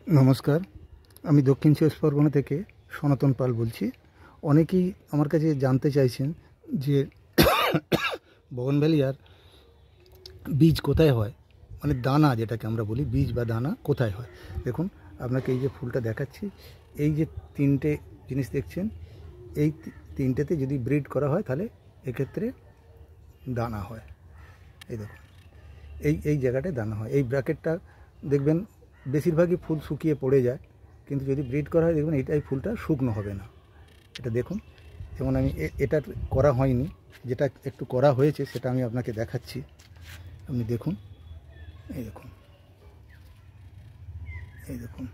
নমস্কার, আমি দক্ষিণ চব্বিশ পরগনা থেকে সনাতন পাল বলছি। অনেকেই আমার কাছে জানতে চাইছেন যে বগনভেলিয়ার বীজ কোথায় হয়, মানে দানা যেটাকে আমরা বলি, বীজ বা দানা কোথায় হয়। দেখুন, আপনাকে এই যে ফুলটা দেখাচ্ছি, এই যে তিনটে জিনিস দেখছেন, এই তিনটেতে যদি ব্রিড করা হয় তাহলে এক্ষেত্রে দানা হয়। এই দেখুন, এই জায়গাটায় দানা হয়। এই ব্র্যাকেটটা দেখবেন বেশিরভাগই ফুল শুকিয়ে পড়ে যায়, কিন্তু যদি ব্রিড করা হয় দেখবেন এই ফুলটা শুকনো হবে না। এটা দেখুন, যেমন আমি এটা করা হয়নি, যেটা একটু করা হয়েছে সেটা আমি আপনাকে দেখাচ্ছি। আপনি দেখুন, এই দেখুন, এই দেখুন,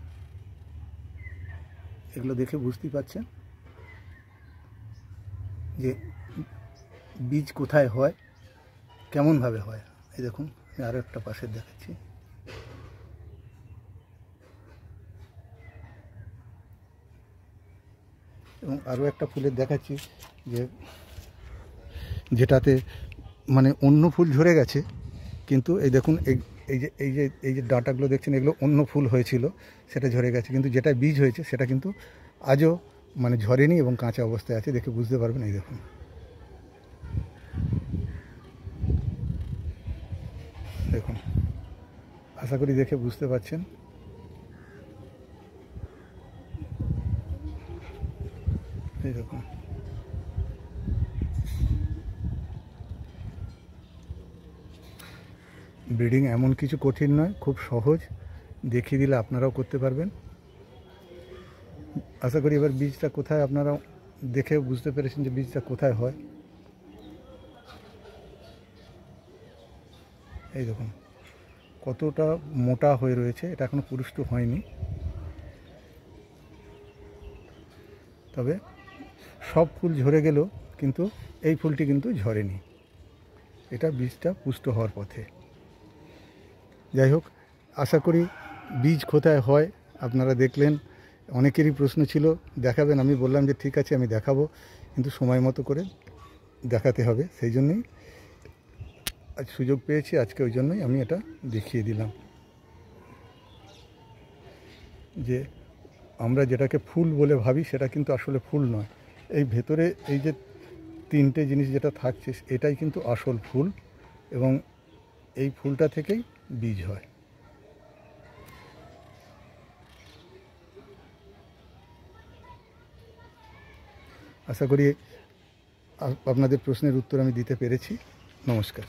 এগুলো দেখে বুঝতেই পারছেন যে বীজ কোথায় হয়, কেমনভাবে হয়। এই দেখুন, আমি আরও একটা পাশে দেখাচ্ছি। এবং আরও একটা ফুলের দেখাচ্ছি যেটাতে মানে অন্য ফুল ঝরে গেছে, কিন্তু এই দেখুন, এই যে ডাঁটাগুলো দেখছেন, এগুলো অন্য ফুল হয়েছিল, সেটা ঝরে গেছে, কিন্তু যেটা বীজ হয়েছে সেটা কিন্তু আজও মানে ঝরেনি এবং কাঁচা অবস্থায় আছে, দেখে বুঝতে পারবেন। এই দেখুন, দেখুন, আশা করি দেখে বুঝতে পারছেন। এই দেখুন, ব্রিডিং এমন কিছু কঠিন নয়, খুব সহজ, দেখিয়ে দিলে আপনারাও করতে পারবেন। আশা করি এবার বীজটা কোথায় আপনারা দেখে বুঝতে পেরেছেন যে বীজটা কোথায় হয়। এই দেখুন কতটা মোটা হয়ে রয়েছে, এটা এখনো পুরুষ্ট হয়নি, তবে সব ফুল ঝরে গেলেও কিন্তু এই ফুলটি কিন্তু ঝরেনি, এটা বীজটা পুষ্ট হওয়ার পথে। যাই হোক, আশা করি বীজ কোথায় হয় আপনারা দেখলেন। অনেকেরই প্রশ্ন ছিল দেখাবেন, আমি বললাম যে ঠিক আছে আমি দেখাবো, কিন্তু সময় মতো করে দেখাতে হবে, সেই জন্যই আজ সুযোগ পেয়েছি, আজকে ওই জন্যই আমি এটা দেখিয়ে দিলাম যে আমরা যেটাকে ফুল বলে ভাবি সেটা কিন্তু আসলে ফুল নয়। এই ভেতরে এই যে তিনটে জিনিস যেটা থাকছে এটাই কিন্তু আসল ফুল, এবং এই ফুলটা থেকেই বীজ হয়। আশা করি আপনাদের প্রশ্নের উত্তর আমি দিতে পেরেছি। নমস্কার।